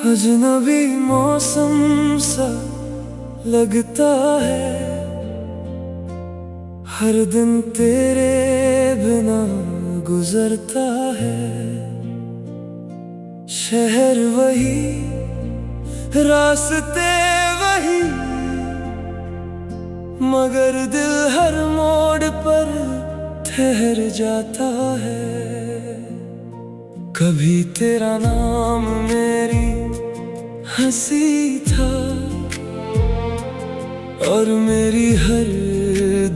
अजनबी मौसम सा लगता है, हर दिन तेरे बिना गुजरता है। शहर वही, रास्ते वही, मगर दिल हर मोड़ पर ठहर जाता है। कभी तेरा नाम मेरी हंसी था, और मेरी हर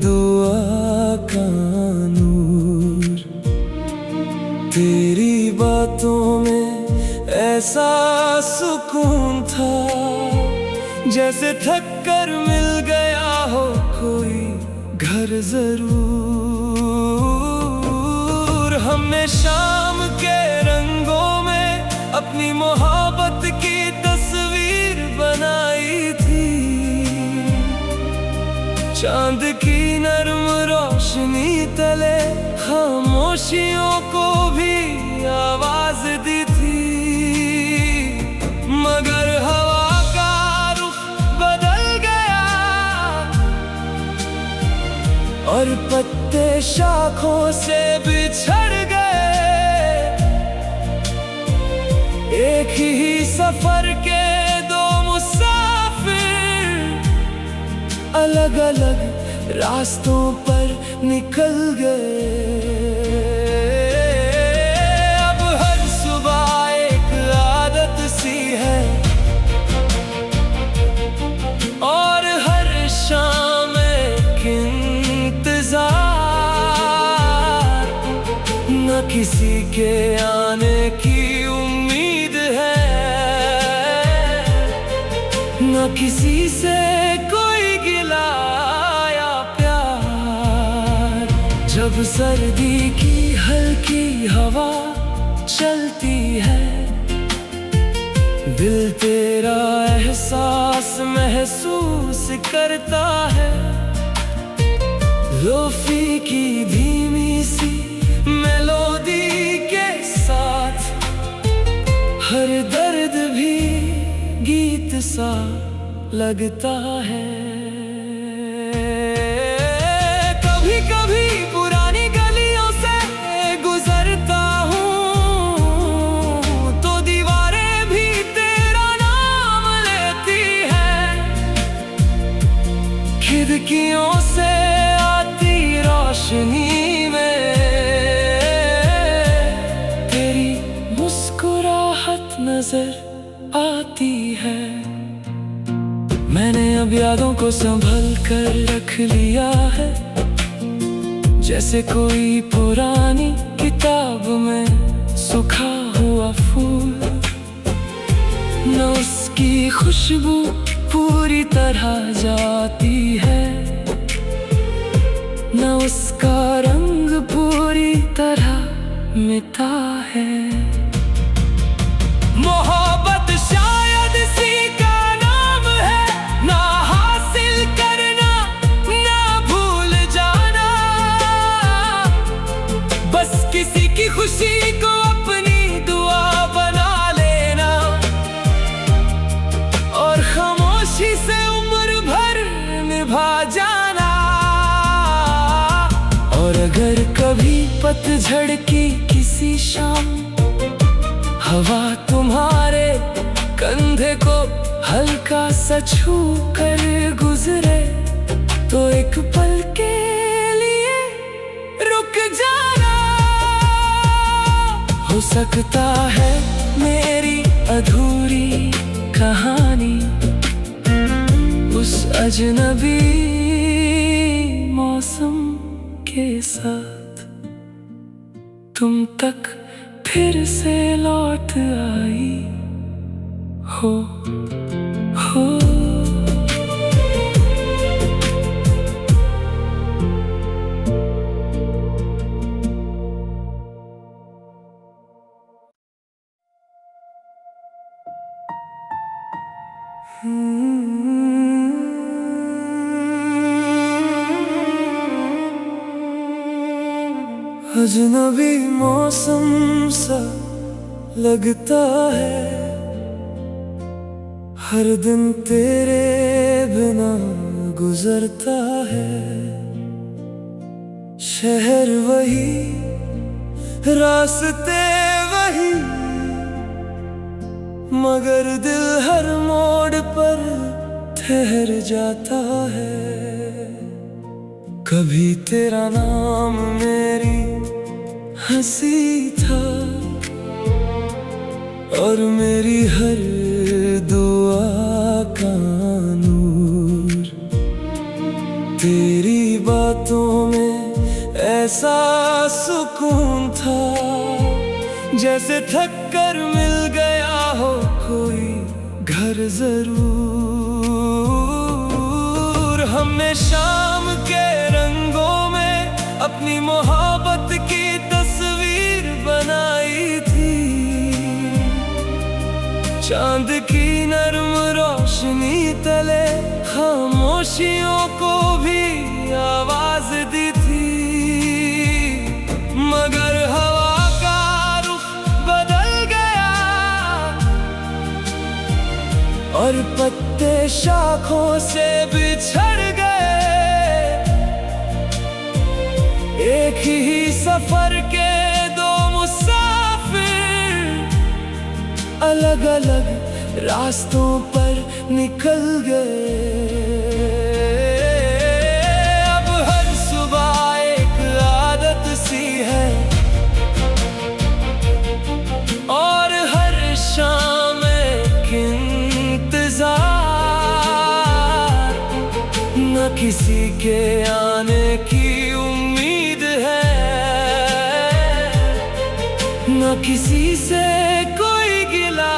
दुआ का नूर। तेरी बातों में ऐसा सुकून था, जैसे थक कर मिल गया हो कोई घर जरूर। हमने शाम के रंगों में अपनी मोहब्बत की तस्वीर बनाई थी। चांद की नर्म रोशनी तले खामोशियों को भी आवाज दी थी। मगर हवा का रुख बदल गया, और पत्ते शाखों से बिछड़ गए। एक ही सफर के दो मुसाफिर अलग अलग रास्तों पर निकल गए। अब हर सुबह एक आदत सी है, और हर शाम एक इंतजार। न किसी के आने की उम्मीद है, न किसी से कोई गिला या प्यार। जब सर्दी की हल्की हवा चलती है, दिल तेरा एहसास महसूस करता है। लोफी की धीमी सी मेलोडी के साथ हर दर्द भी गीत सा लगता है। कभी कभी पुरानी गलियों से गुजरता हूँ, तो दीवारें भी तेरा नाम लेती हैं। खिड़कियों से आती रोशनी में तेरी मुस्कुराहट नजर आती है। मैंने अब यादों को संभल कर रख लिया है, जैसे कोई पुरानी किताब में सूखा हुआ फूल। न उसकी खुशबू पूरी तरह जाती है, न उसका रंग पूरी तरह मिटा है। मोहब्बत शायद इसी का नाम है, ना हासिल करना ना भूल जाना। बस किसी की खुशी को अपनी दुआ बना लेना, और खामोशी से उम्र भर निभा जाना। और अगर कभी पतझड़ की किसी शाम हवा तुम्हारे कंधे को हल्का सा छू कर गुजरे, तो एक पल के लिए रुक जाना। हो सकता है मेरी अधूरी कहानी उस अजनबी मौसम के साथ तुम तक फिर से लौट आई हो। अजनबी मौसम सा लगता है, हर दिन तेरे बिना गुजरता है। शहर वही, रास्ते वही, मगर दिल हर मोड़ पर ठहर जाता है। कभी तेरा नाम मेरी हंसी था, और मेरी हर दुआ का नूर। तेरी बातों में ऐसा सुकून था, जैसे थक कर मिल गया हो कोई घर जरूर। हमने शाम के रंगों में अपनी मोहब्बत की तस्वीर बनाई थी। चांद की नर्म रोशनी तले खामोशियों को भी आवाज दी थी। मगर हवा का रुख बदल गया, और पत्ते शाखों से बिछड़ गए। एक ही सफर के दो मुसाफिर, अलग अलग रास्तों पर निकल गए। अब हर सुबह एक आदत सी है, और हर शाम एक इंतजार। न किसी के आने की उम्मीद है, न किसी से कोई गिला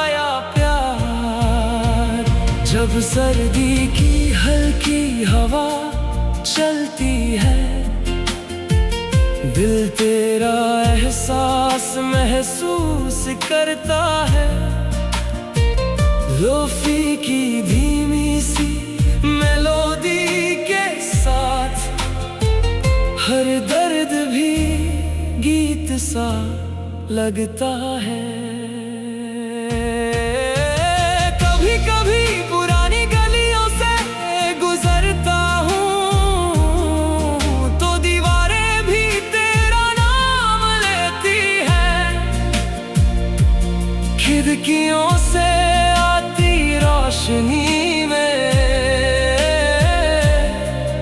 या प्यार। जब सर्दी की हल्की हवा चलती है, दिल तेरा एहसास महसूस करता है। लोफी की धीमी सी मेलोडी के साथ, हर दर्द भी गीत सा लगता है। कभी कभी पुरानी गलियों से गुजरता हूँ, तो दीवारें भी तेरा नाम लेती हैं। खिड़कियों से आती रोशनी में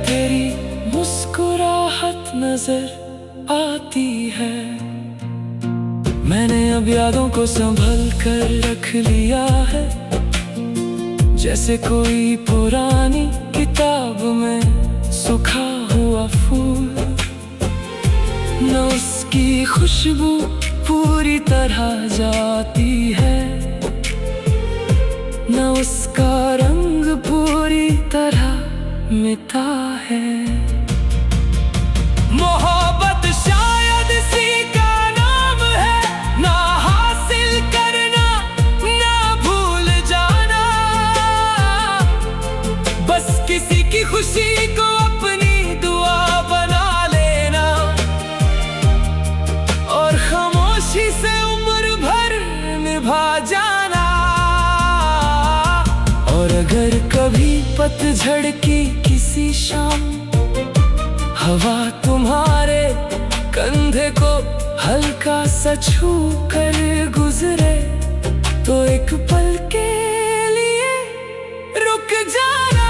तेरी मुस्कुराहट नजर आती है। मैंने अब यादों को संभल कर रख लिया है, जैसे कोई पुरानी किताब में सूखा हुआ फूल। न उसकी खुशबू पूरी तरह जाती है, न उसका रंग पूरी तरह मिटा है। मोहब्बत शायद इसी का नाम है, ना हासिल करना ना भूल जाना। बस किसी की खुशी को अपनी दुआ बना लेना, और खामोशी से उम्र भर निभा जाना। और अगर कभी पतझड़ की किसी शाम हवा तुम्हारे कंधे को हल्का सा छू कर गुजरे, तो एक पल के लिए रुक जाना।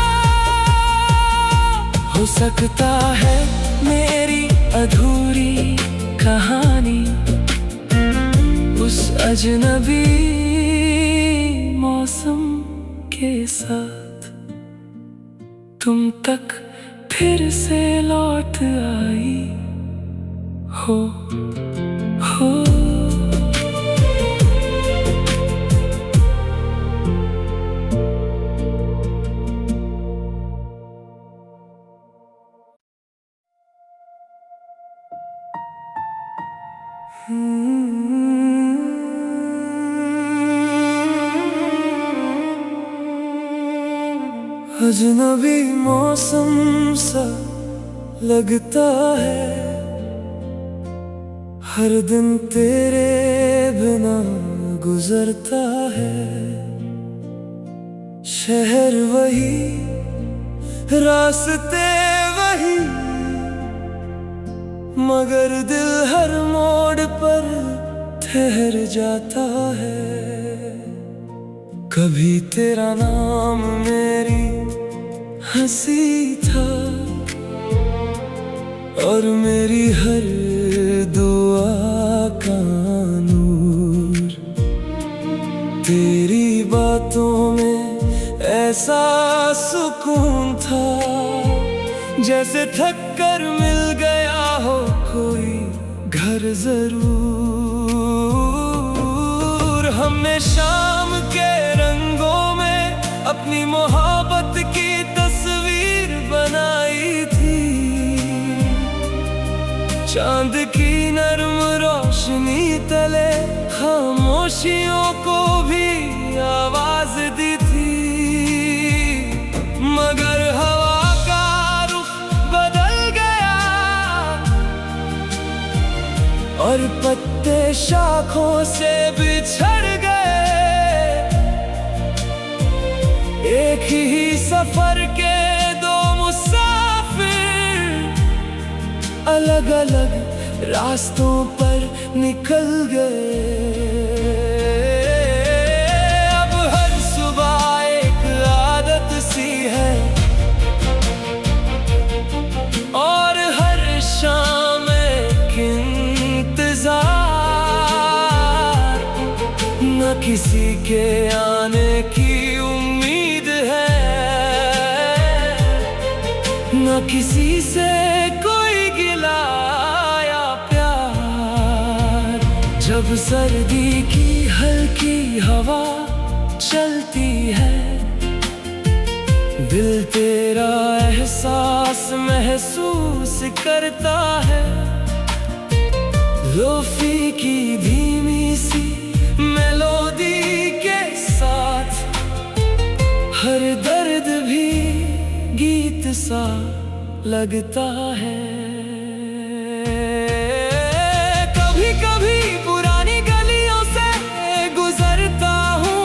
हो सकता है मेरी अधूरी कहानी उस अजनबी मौसम के साथ तुम तक फिर से लौट आई हो। अजनबी मौसम सा लगता है, हर दिन तेरे बिना गुजरता है। शहर वही, रास्ते वही, मगर दिल हर मोड़ पर ठहर जाता है। कभी तेरा नाम मेरी हंसी था, और मेरी हर दुआ का नूर। तेरी बातों में ऐसा सुकून था, जैसे थक कर मिल गया हो कोई घर जरूर। हमने शाम के रंगों में अपनी मोहब्बत की तस्वीर बनाई थी। चांद की नरम रोशनी तले खामोशियों को भी आवाज दी थी। मगर हवा का रुख बदल गया, और पत्ते शाखों से बिछड़ गए। एक ही सफर के दो मुसाफिर अलग अलग रास्तों पर निकल गए। अब हर सुबह एक आदत सी है, और हर शाम एक इंतजार। न किसी के आने की उम्मीद है, न किसी से जब सर्दी की हल्की हवा चलती है, दिल तेरा एहसास महसूस करता है। लोफी की धीमी सी मेलोडी के साथ हर दर्द भी गीत सा लगता है। कभी कभी पुरानी गलियों से गुजरता हूँ,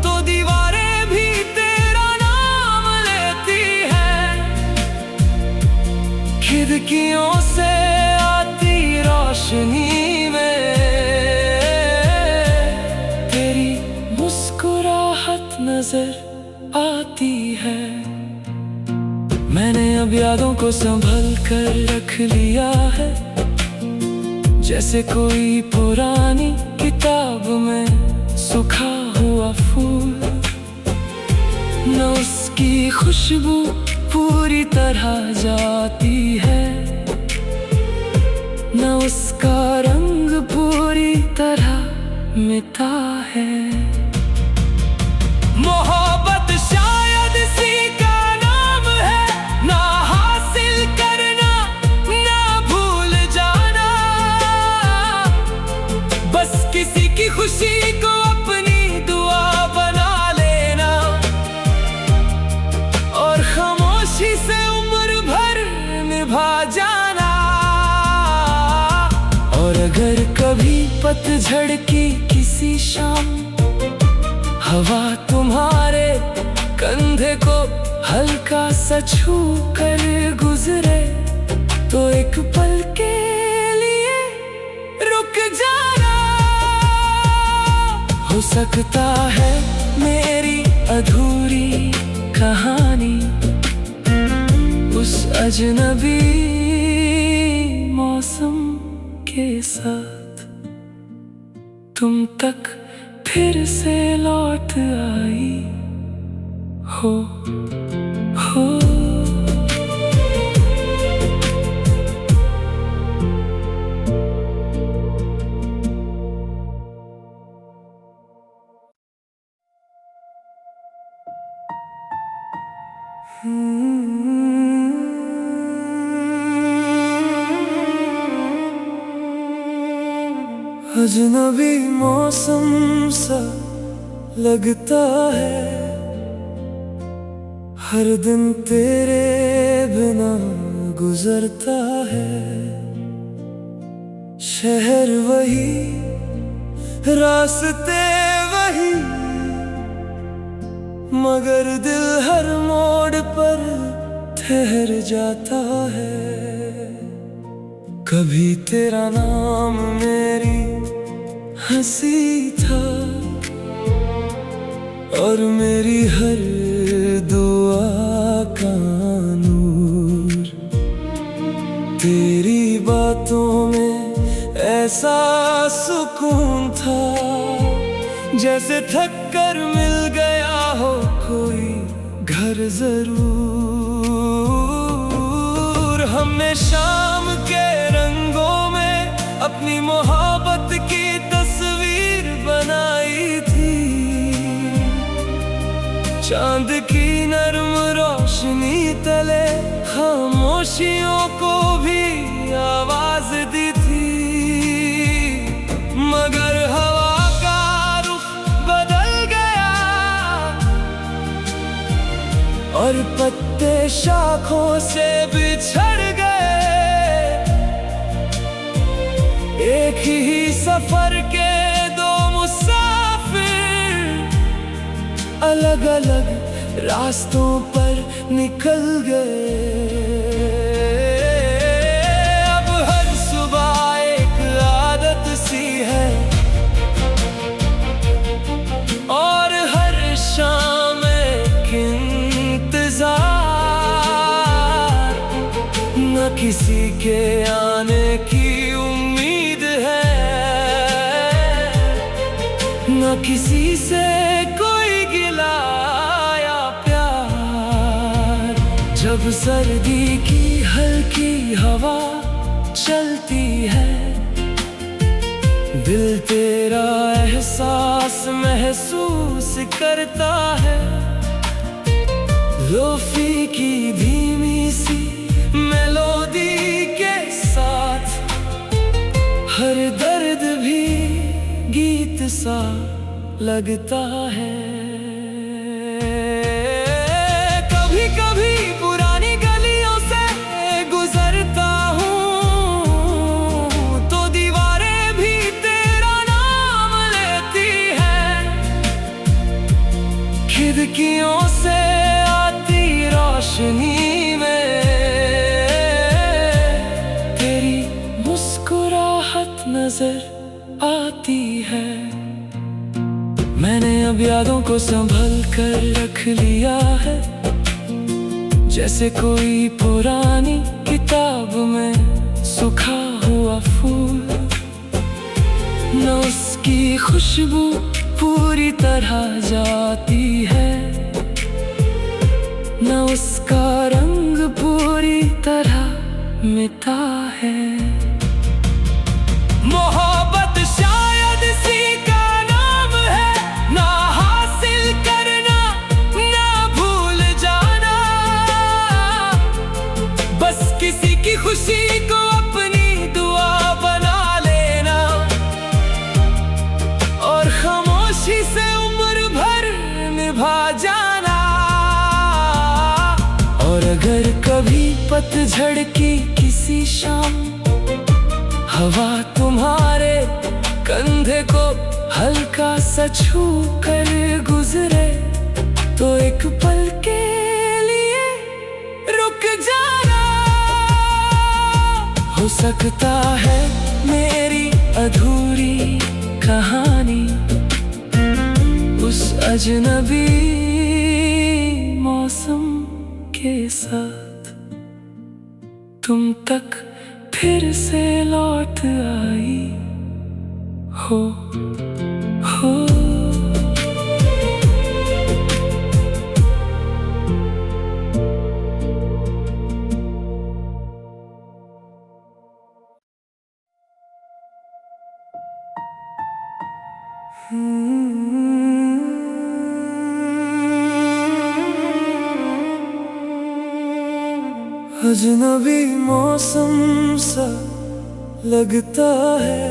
तो दीवारें भी तेरा नाम लेती हैं। खिड़कियों से आती रोशनी में तेरी मुस्कुराहट नजर आती है। मैंने अब यादों को संभल कर रख लिया है, जैसे कोई पुरानी किताब में सूखा हुआ फूल। न उसकी खुशबू पूरी तरह जाती है, न उसका रंग पूरी तरह मिटा है। मोहब्बत शायद इसी का नाम है, ना हासिल करना ना भूल जाना। बस किसी की खुशी को अपनी दुआ बना लेना, और खामोशी से उम्र भर निभा जाना। और अगर कभी पतझड़ की किसी शाम हवा तुम्हारे कंधे को हल्का सा छू कर गुजरे, तो एक पल के लिए रुक जाना। हो सकता है मेरी अधूरी कहानी उस अजनबी मौसम के साथ तुम तक फिर से लौट आई हो। अजनबी मौसम सा लगता है, हर दिन तेरे बिना गुजरता है। शहर वही, रास्ते वही, मगर दिल हर मोड़ पर ठहर जाता है। कभी तेरा नाम मेरी हंसी था और मेरी हर दुआ का नूर। तेरी बातों में ऐसा सुकून था, जैसे थक कर मिल गया हो कोई घर जरूर। हमने शाम के रंगों में अपनी मोहब्बत की तस्वीर बनाई थी। चांद की नरम रोशनी तले खामोशियों को भी आवाज दी थी। मगर हवा का रुख बदल गया और पत्ते शाखों से बिछड़ गए। एक ही सफर के दो मुसाफिर अलग अलग रास्तों पर निकल गए। अब हर सुबह एक आदत सी है और हर शाम एक इंतजार। न किसी के आने की उम्मीद है, न किसी से कोई गिला या प्यार। जब सर्दी की हल्की हवा चलती है, दिल तेरा एहसास महसूस करता है। लोफी की धीमी सी मेलोडी के साथ हर दर्द भी गीत सा लगता है। कभी कभी पुरानी गलियों से गुजरता हूँ तो दीवारें भी तेरा नाम लेती हैं। खिड़कियों से आती रोशनी में तेरी मुस्कुराहट नजर आती है। मैंने अब यादों को संभल कर रख लिया है, जैसे कोई पुरानी किताब में सूखा हुआ फूल। न उसकी खुशबू पूरी तरह जाती है, न उसका रंग पूरी तरह मिटा है। मोहब्बत शायद इसी का नाम है, ना हासिल करना ना भूल जाना। बस किसी की खुशी को अपनी दुआ बना लेना और खामोशी से उम्र भर निभा जाना। और अगर कभी पतझड़ की किसी शाम हवा तुम्हारे कंधे को हल्का सा छू कर गुजरे, तो एक पल के लिए रुक जाना। हो सकता है मेरी अधूरी कहानी उस अजनबी मौसम के साथ तुम तक फिर से लौट आई हो। अजनबी मौसम सा लगता है,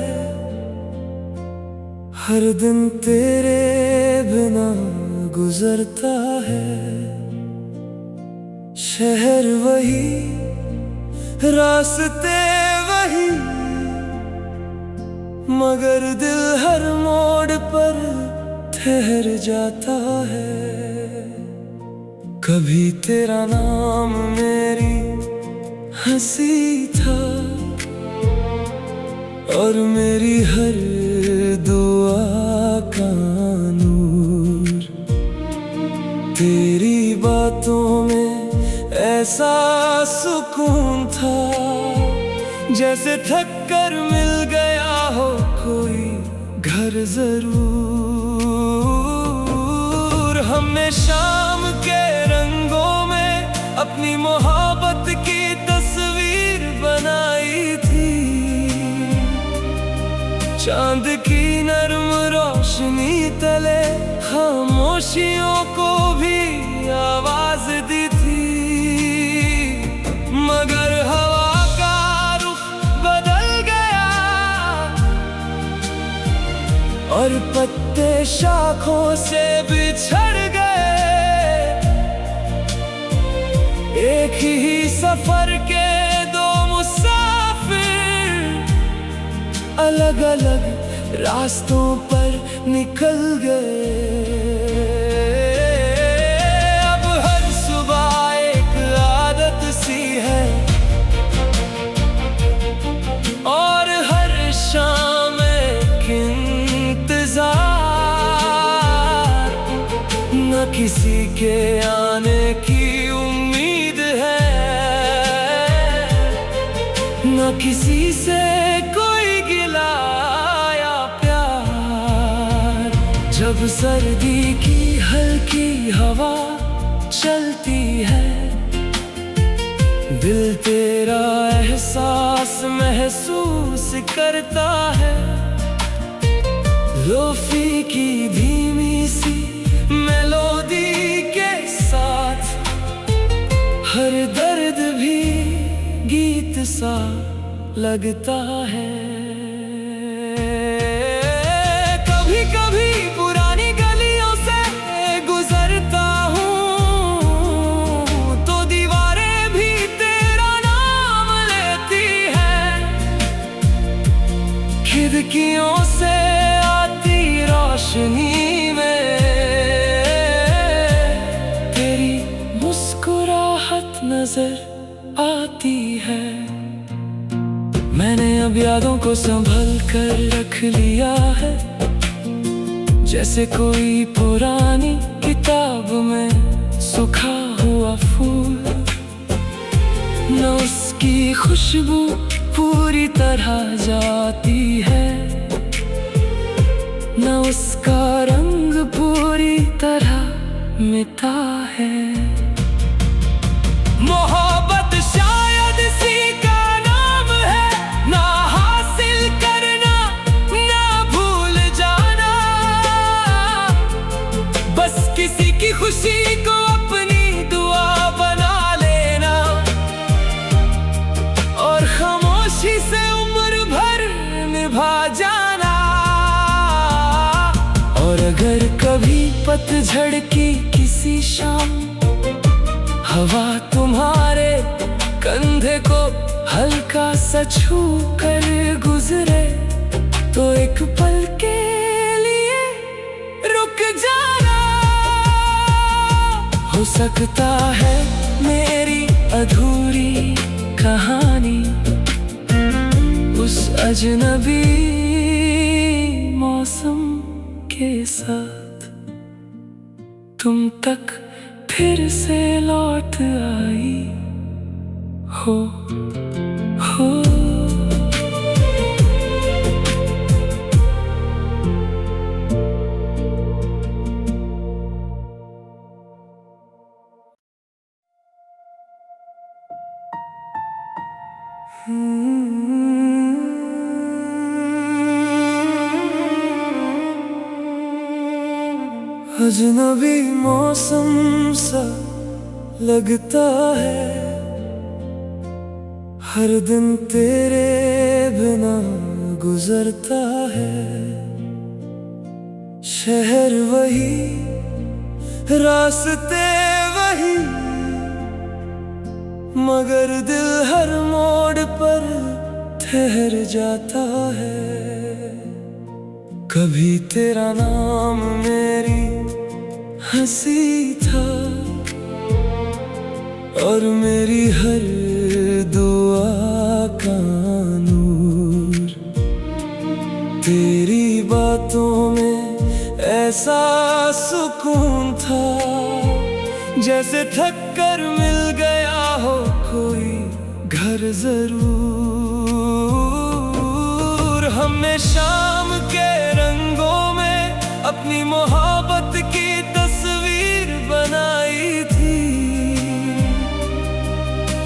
हर दिन तेरे बिना गुजरता है। शहर वही, रास्ते वही, मगर दिल हर मोड़ पर ठहर जाता है। कभी तेरा नाम मेरी हंसी था और मेरी हर दुआ का नूर। तेरी बातों में ऐसा सुकून था जैसे थक कर मिल गया हो कोई घर जरूर। हमने शाम के रंगों में अपनी मोहब्बत की तस्वीर बनाई थी। चांद की नर्म रोशनी तले खामोशियों को भी आवाज दी थी। मगर हवा का रुख बदल गया और पत्ते शाखों से बिछड़ गए। एक ही सफर के दो मुसाफिर अलग अलग रास्तों पर निकल गए। अब हर सुबह एक आदत सी है और हर शाम एक इंतजार। न किसी के आने की उम्मीद है, न किसी से जब सर्दी की हल्की हवा चलती है। दिल तेरा एहसास महसूस करता है। लोफी की धीमी सी मेलोडी के साथ हर दर्द भी गीत सा लगता है। कभी कभी खिड़कियों से आती रोशनी में तेरी मुस्कुराहट नजर आती है। मैंने अब यादों को संभल कर रख लिया है, जैसे कोई पुरानी किताब में सूखा हुआ फूल। न उसकी खुशबू पूरी तरह जाती है, न उसका रंग पूरी तरह मिटा है। मोहब्बत शायद इसी का नाम है, ना हासिल करना ना भूल जाना। बस किसी की खुशी को अपनी दुआ बना लेना और खामोशी से उम्र भर निभा जाना। और अगर कभी पतझड़ की किसी शाम हवा तुम्हारे कंधे को हल्का सा छू कर गुजरे, तो एक पल के लिए रुक जाना। हो सकता है मेरी अधूरी कहानी उस अजनबी मौसम के साथ तुम तक फिर से लौट आई हो। अजनबी मौसम सा लगता है, हर दिन तेरे बिना गुजरता है। शहर वही, रास्ते वही, मगर दिल हर मोड़ पर ठहर जाता है। कभी तेरा नाम मेरी हंसी था और मेरी हर दुआ का नूर। तेरी बातों में ऐसा सुकून था जैसे थक कर मिल गया हो कोई घर जरूर। हमने शाम के रंगों में अपनी मोहब्बत की तस्वीर बनाई थी।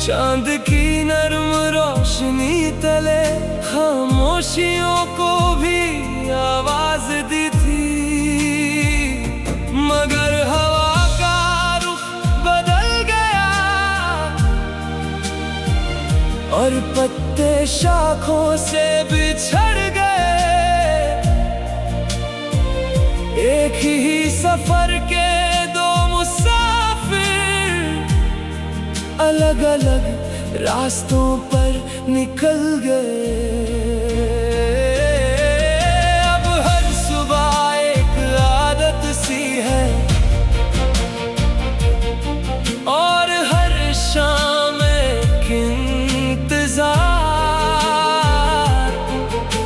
चांद की नरम रोशनी तले खामोशियों को भी आवाज दी थी। मगर हवा का रुख बदल गया और पत्ते शाखों से बिछड़ गए। एक ही सफर के दो मुसाफिर अलग अलग रास्तों पर निकल गए। अब हर सुबह एक आदत सी है और हर शाम एक इंतजार।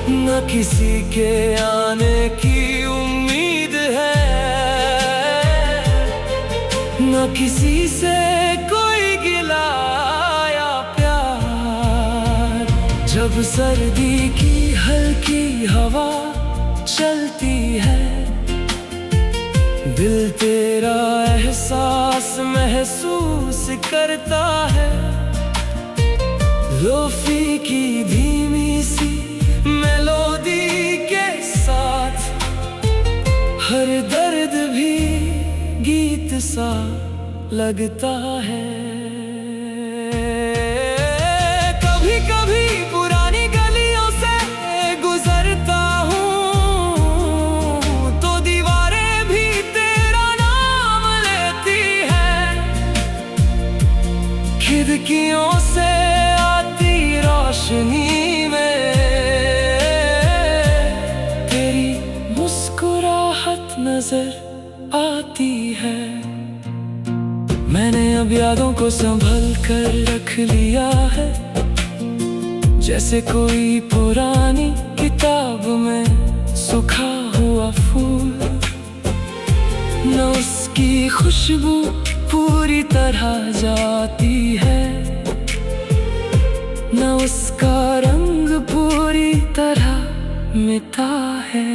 न किसी के आने की उम्मीद है, न किसी से कोई गिला या प्यार। जब सर्दी की हल्की हवा चलती है, दिल तेरा एहसास महसूस करता है। लोफी की धीमी सी मेलोडी के साथ हर दर्द भी गीत सा लगता है। कभी कभी पुरानी गलियों से गुजरता हूँ तो दीवारें भी तेरा नाम लेती हैं। खिड़कियों से आती रोशनी में तेरी मुस्कुराहट नजर आती है। मैंने अब यादों को संभल कर रख लिया है, जैसे कोई पुरानी किताब में सूखा हुआ फूल। न उसकी खुशबू पूरी तरह जाती है, न उसका रंग पूरी तरह मिटा है।